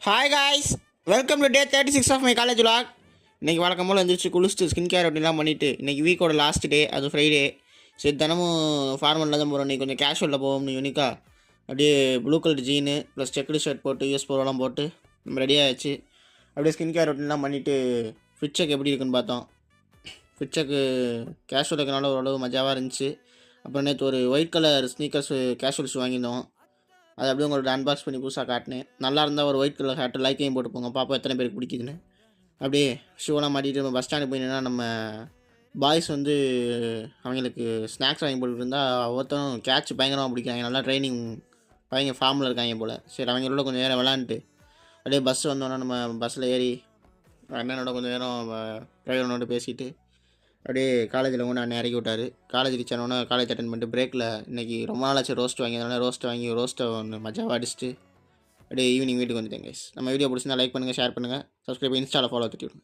Hi guys, welcome to day 36 of my college vlog. இன்றைக்கி வழக்கம் போல் வந்துச்சு குளிச்சுட்டு ஸ்கின் கேர் ரொட்டீன்லாம் பண்ணிவிட்டு இன்றைக்கி வீக்கோட லாஸ்ட் டே, அது ஃப்ரைடே. சரி, தினமும் ஃபார்மலில் தான் போகிறோம். இன்றைக்கி கொஞ்சம் கேஷுவலில் போவோம்னு யூனிக்காக அப்படியே blue colour jean plus checked shirt போட்டு யூஎஸ் போலாம் போட்டு நம்ம ரெடி ஆகிடுச்சு. அப்படியே ஸ்கின் கேர் ரொட்டீன்லாம் பண்ணிவிட்டு ஃபிட் செக் எப்படி இருக்குன்னு பார்த்தோம். ஃபிட் செக்கு கேஷுவல் இருக்கனால ஓரளவு மஜாவாக இருந்துச்சு. அப்புறம் நேற்று ஒரு white colour sneakers casual shoe வாங்கியிருந்தோம். அது அப்படியே உங்களோட அன்பாக்ஸ் பண்ணி புதுசாக காட்டினேன். நல்லா இருந்தால் ஒரு ஒயிட் கலர் ஹேட்டு லைக்கையும் போட்டு போங்க, பாப்பா எத்தனை பேருக்கு பிடிக்குதுன்னு. அப்படியே ஷூவெல்லாம் மாட்டிட்டு நம்ம பஸ் ஸ்டாண்டு போயின்னா நம்ம பாய்ஸ் வந்து அவங்களுக்கு ஸ்நாக்ஸ் வாங்கி போட்டுட்டு இருந்தால் ஒருத்தரும் கேட்ச் பயங்கரமாக பிடிக்கிறாங்க. நல்லா ட்ரைனிங் பையங்க ஃபார்மில் இருக்காங்க போல். சரி, அவங்களோட கொஞ்சம் நேரம் விளாண்டுட்டு அப்படியே பஸ் வந்தோன்னா நம்ம பஸ்ஸில் ஏறி அண்ணனோட கொஞ்சம் நேரம் டிரைவரனோட பேசிவிட்டு அப்படியே காலேஜில் கொண்டு அண்ணன் இறக்கி விட்டார். காலேஜ் ரீச் ஆனோன்னா காலேஜ் அட்டன் பண்ணிட்டு பிரேக்கில் இன்றைக்கி ரொம்ப நாளாச்சு ரோஸ்ட் வாங்கியதுனால ரோஸ்ட்டை ஒன்று மஜாவாக அடிச்சுட்டு அப்படியே ஈவினிங் வீட்டுக்கு வந்துட்டேன் கைஸ். நம்ம வீடியோ பிடிச்சிருந்தா லைக் பண்ணுங்கள், ஷேர் பண்ணுங்கள், சப்ஸ்கிரைப், இன்ஸ்டாவில் ஃபாலோ தட்டி விடுங்க.